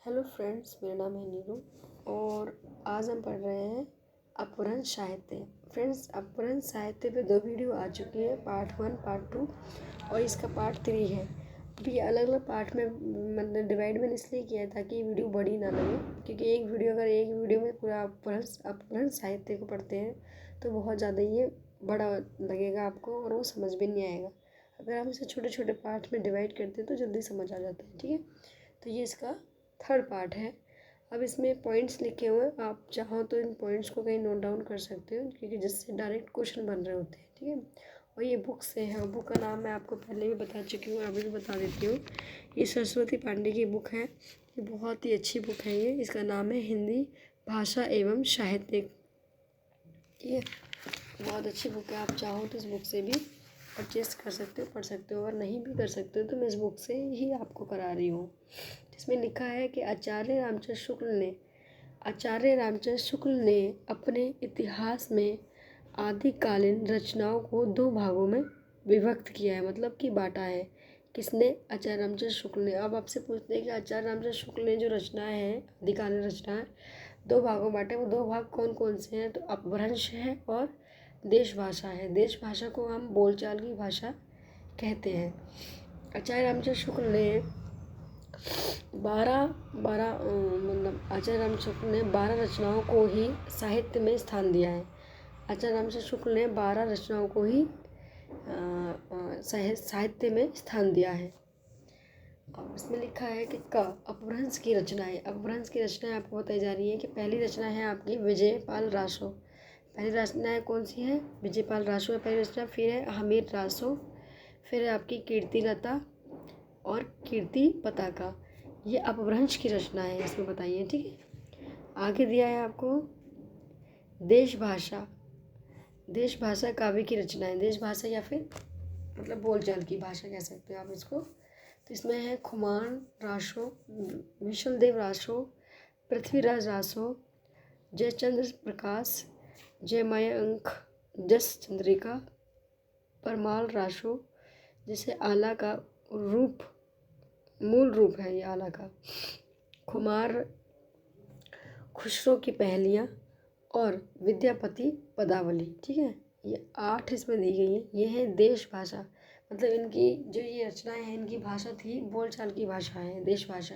Hello friends, मेरा नाम है नीरू और आज हम पढ़ रहे हैं अपभ्रंश साहित्य। फ्रेंड्स, अपभ्रंश साहित्य पे 2 वीडियो आ चुकी है, पार्ट 1 पार्ट 2 और इसका पार्ट 3 है। अभी अलग अलग पार्ट में मतलब डिवाइड मैंने इसलिए किया है ताकि ये वीडियो बड़ी ना लगे, क्योंकि एक वीडियो में पूरा अपभ्रंश साहित्य को पढ़ते हैं तो बहुत ज़्यादा ये बड़ा लगेगा आपको और वो समझ भी नहीं आएगा। अगर हम इसे छोटे छोटे पार्ट में डिवाइड करते हैं तो जल्दी समझ आ जाता है। ठीक है, तो ये इसका 3rd पार्ट है। अब इसमें पॉइंट्स लिखे हुए हैं, आप चाहो तो इन पॉइंट्स को कहीं नोट डाउन कर सकते हो, क्योंकि जिससे डायरेक्ट क्वेश्चन बन रहे होते हैं। ठीक है, और ये बुक से है। बुक का नाम मैं आपको पहले भी बता चुकी हूँ, अभी भी बता देती हूँ। ये सरस्वती पांडे की बुक है। ये बहुत ही अच्छी बुक है। ये इसका नाम है हिंदी भाषा एवं साहित्य। ठीक है, बहुत अच्छी बुक है। आप चाहो तो इस बुक से भी परचेस कर सकते हो, पढ़ सकते हो। अगर नहीं भी कर सकते हो तो मैं इस बुक से ही आपको करा रही हूँ। इसमें लिखा है कि आचार्य रामचंद्र शुक्ल ने अपने इतिहास में आदिकालीन रचनाओं को 2 भागों में विभक्त किया है, मतलब कि बांटा है। किसने? आचार्य रामचंद्र शुक्ल ने। अब आपसे पूछते हैं कि आचार्य रामचंद्र शुक्ल ने जो रचनाएं हैं, आदिकालीन रचनाएं 2 भागों में बांटे। वो 2 भाग कौन कौन से हैं? तो अपभ्रंश है और देश भाषा है। देश भाषा को हम बोलचाल की भाषा कहते हैं। आचार्य रामचंद्र शुक्ल ने 12 मतलब आचार्य रामचंद्र शुक्ल ने 12 रचनाओं को ही साहित्य में स्थान दिया है। आचार्य रामचंद्र शुक्ल ने 12 रचनाओं को ही साहित्य में स्थान दिया है। और इसमें लिखा है कि अपभ्रंश की रचनाएं। अपभ्रंश की रचनाएं आपको बताई जा रही है कि पहली रचना है आपकी विजयपाल रासो। पहली रचना है कौन सी है? विजयपाल रासो है पहली रचना। फिर है हमीर रासो, फिर है आपकी कीर्तिलता और कीर्ति पताका। ये अपभ्रंश की रचना है, इसमें बताइए। ठीक है, आगे दिया है आपको देश भाषा काव्य की रचना है। देश भाषा या फिर मतलब बोलचाल की भाषा कह सकते हो आप इसको। तो इसमें है खुमान रासो, विशलदेव रासो, पृथ्वीराज रासो, जयचंद्र प्रकाश, जयमयंक, जस चंद्रिका, परमाल रासो, जैसे आला का मूल रूप है ये आला का, खुमार, खुसरो की पहेलियाँ और विद्यापति पदावली। ठीक है, ये 8 इसमें दी गई हैं। ये है देश भाषा, मतलब इनकी जो ये रचनाएं हैं इनकी भाषा थी बोलचाल की भाषा है, देश भाषा।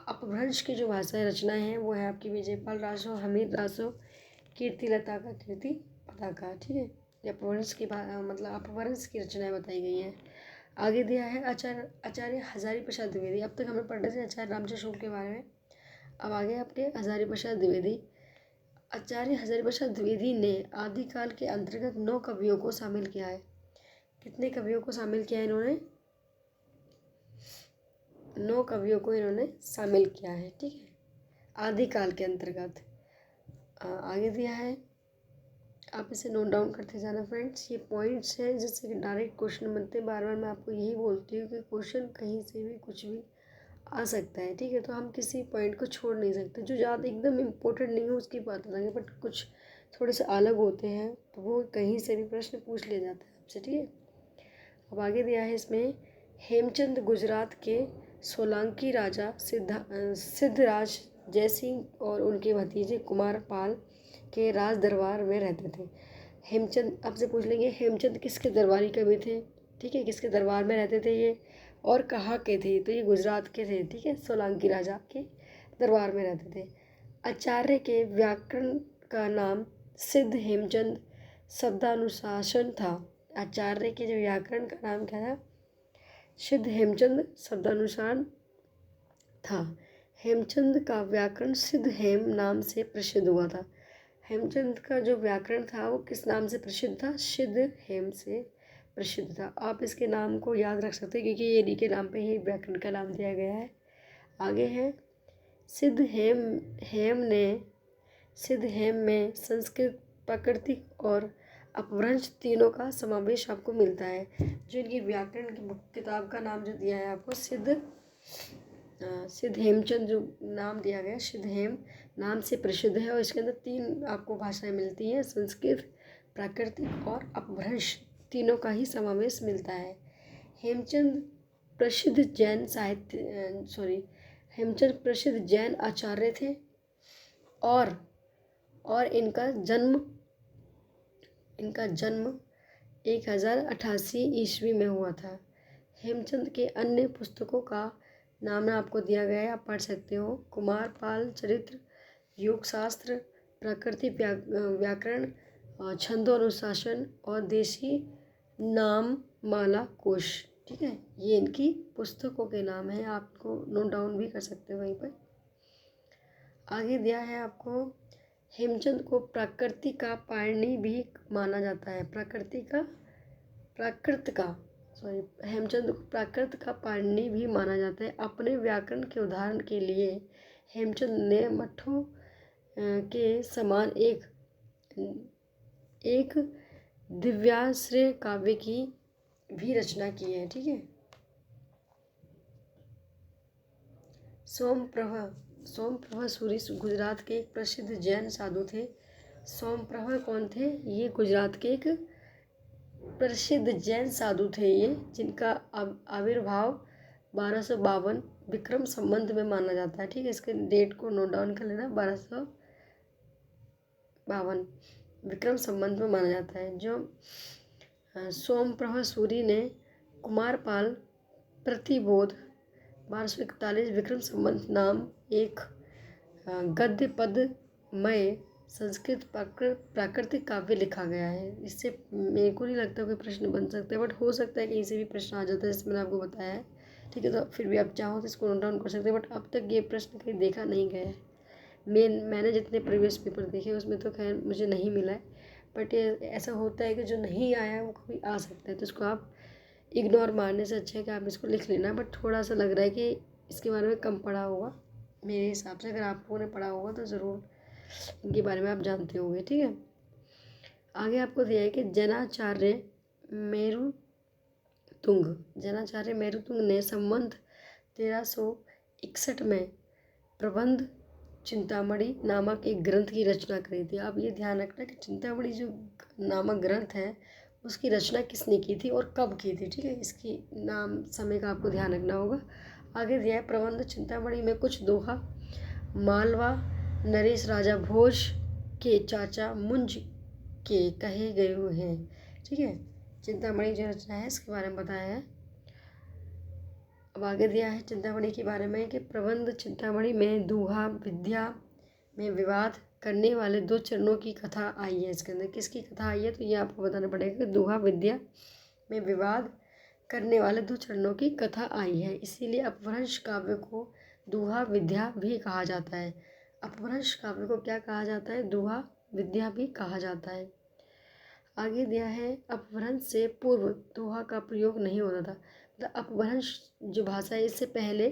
अपभ्रंश की जो भाषा है रचनाएं हैं वो है आपकी विजयपाल रासो, हमीद रासो, कीर्तिलता का कीर्ति पताका। ठीक है, ये अपभ्रंश की मतलब अपभ्रंश की रचनाएं बताई गई हैं। आगे दिया है आचार्य हजारी प्रसाद द्विवेदी। अब तक हमें पढ़ रहे थे आचार्य रामचंद्र शुक्ल के बारे में, अब आगे आपके हजारी प्रसाद द्विवेदी। आचार्य हजारी प्रसाद द्विवेदी ने आदिकाल के अंतर्गत 9 कवियों को शामिल किया है। कितने कवियों को शामिल किया है इन्होंने? 9 कवियों को इन्होंने शामिल किया है। ठीक है, आदिकाल के अंतर्गत। आगे दिया है, आप इसे नोट डाउन करते जाना फ्रेंड्स। ये पॉइंट्स हैं जिससे कि डायरेक्ट क्वेश्चन बनते हैं। बार बार मैं आपको यही बोलती हूँ कि क्वेश्चन कहीं से भी कुछ भी आ सकता है। ठीक है, तो हम किसी पॉइंट को छोड़ नहीं सकते। जो ज़्यादा एकदम इम्पोर्टेंट नहीं हो उसकी बात अलग है, बट कुछ थोड़े से अलग होते हैं तो वो कहीं से भी प्रश्न पूछ लिया जाता है आपसे। ठीक है, अब आगे दिया है इसमें हेमचंद गुजरात के सोलंकी राजा सिद्धराज जयसिंह और उनके भतीजे कुमारपाल के राज दरबार में रहते थे। हेमचंद, आपसे पूछ लेंगे हेमचंद किसके दरबारी कवि थे? ठीक है, किसके दरबार में रहते थे ये और कहाँ के थे? तो ये गुजरात के थे। ठीक है, सोलंकी राजा के दरबार में रहते थे। आचार्य के व्याकरण का नाम सिद्ध हेमचंद शब्दानुशासन था। आचार्य के जो व्याकरण का नाम क्या था? सिद्ध हेमचंद शब्दानुसार था। हेमचंद का व्याकरण सिद्ध हेम नाम से प्रसिद्ध हुआ था। हेमचंद का जो व्याकरण था वो किस नाम से प्रसिद्ध था? सिद्ध हेम से प्रसिद्ध था। आप इसके नाम को याद रख सकते हैं क्योंकि ये इन्हीं के नाम पे ही व्याकरण का नाम दिया गया है। आगे है सिद्ध हेम में संस्कृत, प्राकृतिक और अपभ्रंश तीनों का समावेश आपको मिलता है। जो इनकी व्याकरण की किताब का नाम जो दिया है आपको सिद्ध हेमचंद जो नाम दिया गया, सिद्ध हेम नाम से प्रसिद्ध है और इसके अंदर 3 आपको भाषाएं मिलती हैं, संस्कृत, प्राकृतिक और अपभ्रंश तीनों का ही समावेश मिलता है। हेमचंद प्रसिद्ध हेमचंद प्रसिद्ध जैन आचार्य थे और इनका जन्म 1088 ईस्वी में हुआ था। हेमचंद के अन्य पुस्तकों का नाम आपको दिया गया है, आप पढ़ सकते हो। कुमारपाल चरित्र, योग शास्त्र, प्राकृतिक व्याकरण, छंदो अनुशासन और देशी नाम माला कोश। ठीक है, ये इनकी पुस्तकों के नाम हैं, आपको नोट डाउन भी कर सकते हो वहीं पर। आगे दिया है आपको, हेमचंद को प्राकृत का पाणिनि भी माना जाता है। हेमचंद को प्राकृत का पाणिनि भी माना जाता है। अपने व्याकरण के उदाहरण के लिए हेमचंद ने मठों के समान एक दिव्याश्रय काव्य की भी रचना की है। ठीक है, सोमप्रभा सूरी गुजरात के एक प्रसिद्ध जैन साधु थे। सोमप्रभा कौन थे? ये गुजरात के एक प्रसिद्ध जैन साधु थे ये, जिनका आविर्भाव 1252 विक्रम संवत में माना जाता है। ठीक है, इसके डेट को नोट डाउन कर लेना, 1252 विक्रम संवत में माना जाता है। जो सोमप्रभा सूरी ने कुमारपाल प्रतिबोध 1241 विक्रम संवत नाम एक गद्य पदमय संस्कृत प्राकृतिक काव्य लिखा गया है। इससे मेरे को नहीं लगता कोई प्रश्न बन सकता है, बट हो सकता है कहीं से भी प्रश्न आ जाता है, जैसे मैंने आपको बताया है। ठीक है, तो फिर भी आप चाहो तो इसको नोट डाउन कर सकते हैं, बट अब तक ये प्रश्न कहीं देखा नहीं गया है। मैंने जितने प्रीवियस पेपर देखे उसमें तो खैर मुझे नहीं मिला है, बट ऐसा होता है कि जो नहीं आया है वो कभी आ सकता है, तो इसको आप इग्नोर मारने से अच्छा है कि आप इसको लिख लेना। बट थोड़ा सा लग रहा है कि इसके बारे में कम पढ़ा होगा मेरे हिसाब से। अगर आप लोगों ने पढ़ा होगा तो ज़रूर इनके बारे में आप जानते होंगे। ठीक है, आगे आपको दिया है कि जैनाचार्य मेरुतुंग ने संवत 1361 में प्रबंध चिंतामणि नामक एक ग्रंथ की रचना करी थी। आप ये ध्यान रखना कि चिंतामणि जो नामक ग्रंथ है उसकी रचना किसने की थी और कब की थी। ठीक है, इसकी नाम समय का आपको ध्यान रखना होगा। आगे दिया है, प्रबंध चिंतामणि में कुछ दोहा मालवा नरेश राजा भोज के चाचा मुंज के कहे गए हुए हैं। ठीक है, चिंतामणि जो रचना है इसके बारे में बताया है। अब आगे दिया है चिंतामणि के बारे में कि प्रबंध चिंतामणि में दोहा विद्या में विवाद करने वाले दो चरणों की कथा आई है। इसके अंदर किसकी कथा आई है, तो ये आपको बताना पड़ेगा कि दोहा विद्या में विवाद करने वाले दो चरणों की कथा आई है, इसीलिए अपभ्रंश काव्य को दोहा विद्या भी कहा जाता है। अपभ्रंश काव्य को क्या कहा जाता है? दोहा विद्या भी कहा जाता है। आगे दिया है, अपभ्रंश से पूर्व दोहा का प्रयोग नहीं होता था। मतलब अपभ्रंश जो भाषा है इससे पहले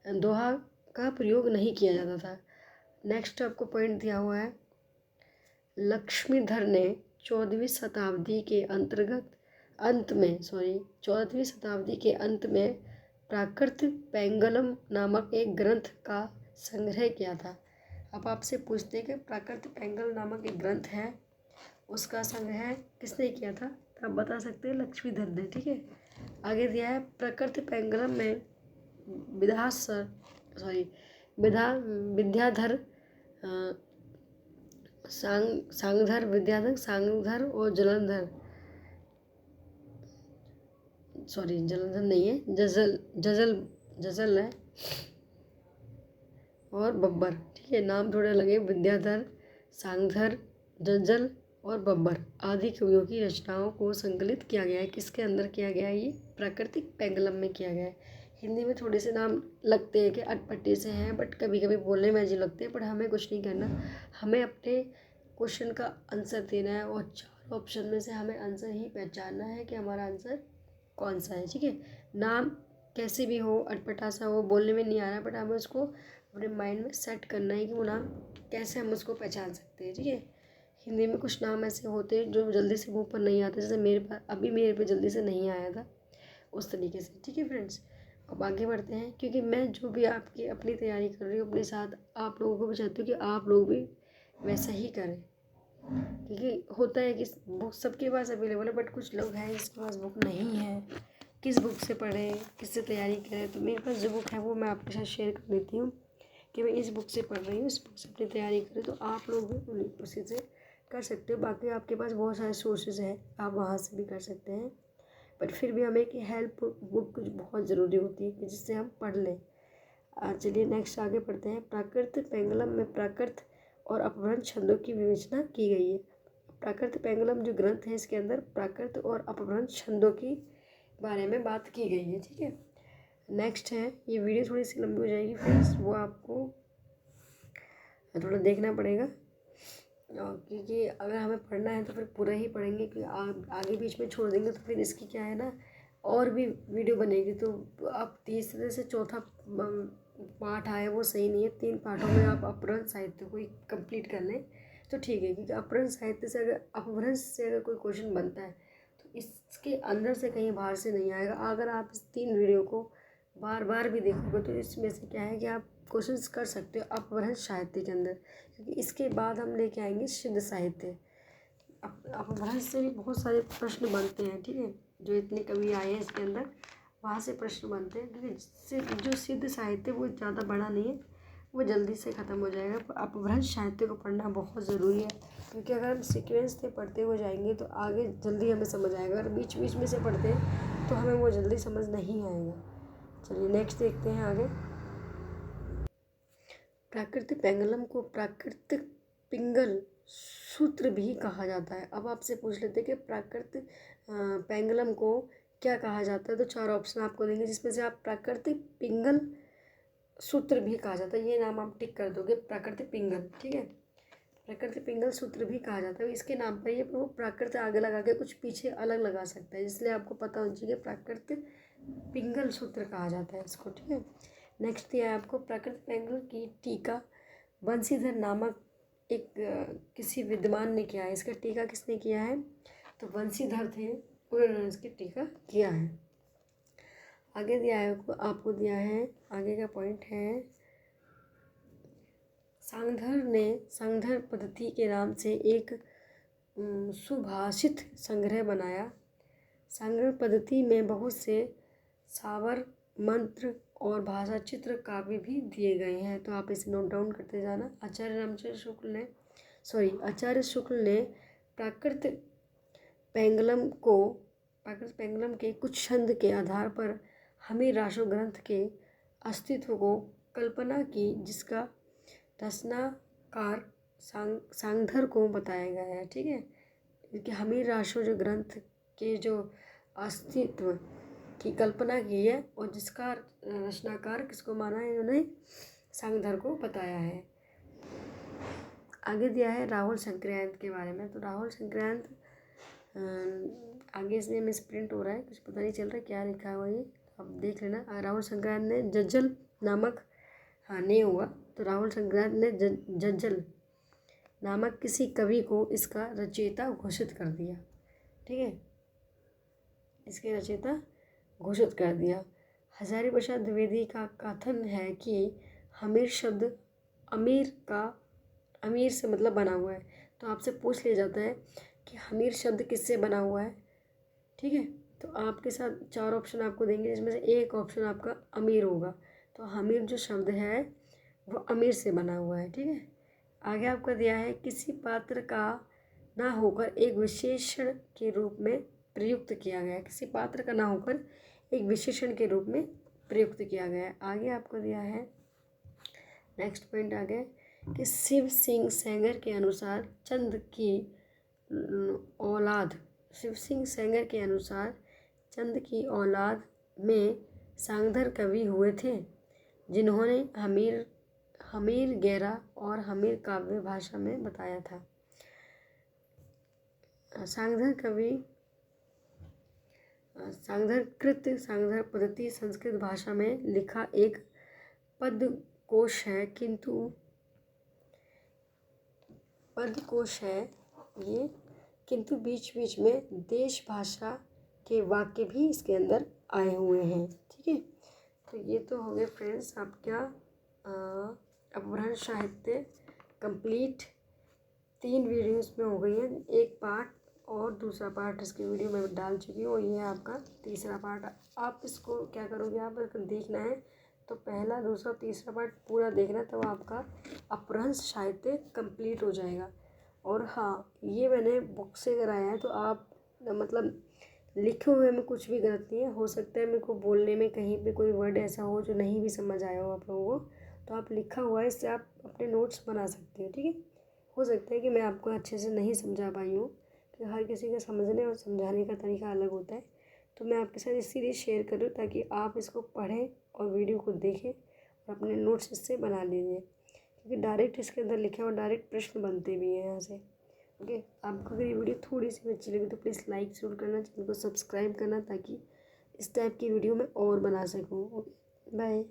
दोहा का प्रयोग नहीं किया जाता था। नेक्स्ट आपको पॉइंट दिया हुआ है, लक्ष्मीधर ने 14वीं शताब्दी के अंत में प्राकृत पेंगलम नामक एक ग्रंथ का संग्रह किया था। अब आपसे पूछते हैं कि प्राकृत पेंगल नामक एक ग्रंथ है, उसका संग्रह किसने किया था? तो आप बता सकते हैं लक्ष्मीधर ने। ठीक है, आगे दिया है, प्राकृत पेंगलम में विद्याधर सांगधर और जलंधर नहीं है, जजल है और बब्बर। ठीक है, नाम थोड़े लगे, विद्याधर, सांगधर, जज्जल और बब्बर आदि कवियों की रचनाओं को संकलित किया गया है। किसके अंदर किया गया है? ये प्राकृतिक पेंगलम में किया गया है। हिंदी में थोड़े से नाम लगते हैं कि अटपटे से हैं, बट कभी कभी बोलने में अजीब लगते हैं, पर हमें कुछ नहीं करना, हमें अपने क्वेश्चन का आंसर देना है और 4 ऑप्शन में से हमें आंसर ही पहचानना है कि हमारा आंसर कौन सा है। ठीक है, नाम कैसे भी हो, अटपटा सा हो, बोलने में नहीं आ रहा, बट हमें उसको अपने माइंड में सेट करना है कि वो नाम कैसे हम उसको पहचान सकते हैं। ठीक है, हिंदी में कुछ नाम ऐसे होते हैं जो जल्दी से मुँह पर नहीं आते, जैसे मेरे पे जल्दी से नहीं आया था, उस तरीके से। ठीक है फ्रेंड्स, अब आगे बढ़ते हैं, क्योंकि मैं जो भी आपकी अपनी तैयारी कर रही हूँ अपने साथ आप लोगों को भी चाहती हूँ कि आप लोग भी वैसा ही करें, क्योंकि होता है कि बुक सबके पास अवेलेबल है, बट कुछ लोग हैं जिसके पास बुक नहीं है, किस बुक से पढ़ें, किससे तैयारी करें, तो मेरे पास जो बुक है वो मैं आपके साथ शेयर कर देती हूँ कि मैं इस बुक से पढ़ रही हूँ, इस बुक से अपनी तैयारी करें, तो आप लोग भी उसी से कर सकते हो। बाकी आपके पास बहुत सारे सोर्सेज हैं, आप वहाँ से भी कर सकते हैं, बट फिर भी हमें एक हेल्प बुक बहुत ज़रूरी होती है कि जिससे हम पढ़ लें। चलिए नेक्स्ट आगे पढ़ते हैं। प्राकृत पेंगलम में प्राकृत और अपभ्रंश छंदों की विवेचना की गई है। प्राकृत पेंगलम जो ग्रंथ है इसके अंदर प्राकृत और अपभ्रंश छंदों की बारे में बात की गई है, ठीक है। नेक्स्ट है, ये वीडियो थोड़ी सी लंबी हो जाएगी फ्रेंड्स, वो आपको थोड़ा देखना पड़ेगा, क्योंकि अगर हमें पढ़ना है तो फिर पूरा ही पढ़ेंगे, क्योंकि आगे बीच में छोड़ देंगे तो फिर इसकी क्या है ना, और भी वीडियो बनेगी, तो आप तीसरे से चौथा पार्ट आए वो सही नहीं है। 3 पार्टों में आप अपभ्रंश साहित्य को कंप्लीट कर लें तो ठीक है, क्योंकि अपभ्रंश साहित्य से अगर अपभ्रंश से अगर कोई क्वेश्चन बनता है तो इसके अंदर से कहीं बाहर से नहीं आएगा। अगर आप इस 3 वीडियो को बार बार भी देखोगे तो इसमें से क्या है कि आप क्वेश्चंस कर सकते हो अपभ्रंश साहित्य के अंदर, क्योंकि इसके बाद हम लेके आएंगे सिद्ध साहित्य। अपभ्रंश से भी बहुत सारे प्रश्न बनते हैं, ठीक है, जो इतने कवि आए हैं इसके अंदर वहाँ से प्रश्न बनते हैं, क्योंकि जो सिद्ध साहित्य वो ज़्यादा बड़ा नहीं है, वो जल्दी से ख़त्म हो जाएगा। अपभ्रंश साहित्य को पढ़ना बहुत ज़रूरी है, क्योंकि अगर हम सीक्वेंस से पढ़ते हुए जाएंगे तो आगे जल्दी हमें समझ आएगा, अगर बीच बीच में से पढ़ते हैं तो हमें वो जल्दी समझ नहीं आएगा। चलिए नेक्स्ट देखते हैं आगे। प्राकृत पेंगलम को प्राकृत पिंगल सूत्र भी कहा जाता है। अब आपसे पूछ लेते हैं कि प्राकृत पेंगलम को क्या कहा जाता है, तो 4 ऑप्शन आपको देंगे, जिसमें से आप प्राकृतिक पिंगल सूत्र भी कहा जाता है, ये नाम आप टिक कर दोगे, प्राकृतिक पिंगल, ठीक है। प्राकृतिक पिंगल सूत्र भी कहा जाता है, इसके नाम पर ये वो प्राकृत आगे लगा के कुछ पीछे अलग लगा सकता है, इसलिए आपको पता होना चाहिए प्राकृतिक पिंगल सूत्र कहा जाता है इसको, ठीक है। नेक्स्ट दिया है आपको, प्राकृत पेंगल की टीका बंसीधर नामक एक किसी विद्वान ने किया है। इसका टीका किसने किया है, तो बंसीधर थे, उन्होंने इसकी टीका किया है। आगे दिया है आपको दिया है, आगे का पॉइंट है, सांगधर ने सांगधर पद्धति के नाम से एक सुभाषित संग्रह बनाया। सांगधर पद्धति में बहुत से सावर मंत्र और भाषा चित्र काव्य भी दिए गए हैं, तो आप इसे नोट डाउन करते जाना। आचार्य शुक्ल ने प्राकृत पेंगलम के कुछ छंद के आधार पर हमीर रासो ग्रंथ के अस्तित्व को कल्पना की, जिसका रचनाकार सांगधर को बताया गया है, ठीक है। क्योंकि हमीर रासो जो ग्रंथ के जो अस्तित्व की कल्पना की है और जिसका रचनाकार किसको माना है, इन्होंने सांगधर को बताया है। आगे दिया है राहुल संक्रांत के बारे में, तो राहुल संक्रांत आगे इसमें मिस प्रिंट हो रहा है, कुछ पता नहीं चल रहा है क्या लिखा हुआ ये, आप देख लेना। राहुल संक्रांत ने जज्जल नामक, हाँ नहीं हुआ, तो राहुल संक्रांत ने जज्जल नामक किसी कवि को इसका रचयिता घोषित कर दिया, ठीक है, इसके रचयिता घोषित कर दिया। हजारी प्रसाद द्विवेदी का कथन है कि हमीर शब्द अमीर से मतलब बना हुआ है, तो आपसे पूछ लिया जाता है कि हमीर शब्द किससे बना हुआ है, ठीक है, तो आपके साथ 4 ऑप्शन आपको देंगे, जिसमें से एक ऑप्शन आपका अमीर होगा, तो हमीर जो शब्द है वो अमीर से बना हुआ है, ठीक है। आगे आपका दिया है, किसी पात्र का ना होकर एक विशेषण के रूप में प्रयुक्त किया गया है, किसी पात्र का ना होकर एक विशेषण के रूप में प्रयुक्त किया गया है। आगे आपको दिया है, नेक्स्ट पॉइंट आ गया कि शिव सिंह सेंगर के अनुसार चंद की औलाद में सांगधर कवि हुए थे, जिन्होंने हमीर गैरा और हमीर काव्य भाषा में बताया था। सांगधर पद्धति संस्कृत भाषा में लिखा एक पदकोश है ये, किंतु बीच बीच में देश भाषा के वाक्य भी इसके अंदर आए हुए हैं, ठीक है। तो ये तो हो गए फ्रेंड्स आपका अपभ्रंश साहित्य कंप्लीट 3 वीडियोस में हो गई है, एक पार्ट और दूसरा पार्ट इसकी वीडियो में डाल चुकी हूँ, ये है आपका तीसरा पार्ट। आप इसको क्या करोगे, आप अगर देखना है तो पहला दूसरा तीसरा पार्ट पूरा देखना, तब तो आपका अपभ्रंश साहित्य कंप्लीट हो जाएगा। और हाँ, ये मैंने बुक से कराया है, तो आप मतलब लिखे हुए में कुछ भी गलत नहीं है। हो सकता है मेरे को बोलने में कहीं पे कोई वर्ड ऐसा हो जो नहीं भी समझ आया हो आप लोगों को, तो आप लिखा हुआ है, इससे आप अपने नोट्स बना सकते हो, ठीक है। हो सकता है कि मैं आपको अच्छे से नहीं समझा पाई हूँ, तो हर किसी का समझने और समझाने का तरीका अलग होता है, तो मैं आपके साथ इसीलिए शेयर कर रही हूँ ताकि आप इसको पढ़ें और वीडियो को देखें और अपने नोट्स इससे बना लीजिए, क्योंकि डायरेक्ट इसके अंदर लिखे और डायरेक्ट प्रश्न बनते भी हैं यहाँ से। ओके, आपको अगर ये वीडियो थोड़ी सी भी अच्छी लगी तो प्लीज़ लाइक ज़रूर करना, चैनल को सब्सक्राइब करना, ताकि इस टाइप की वीडियो मैं और बना सकूँ। Okay, bye.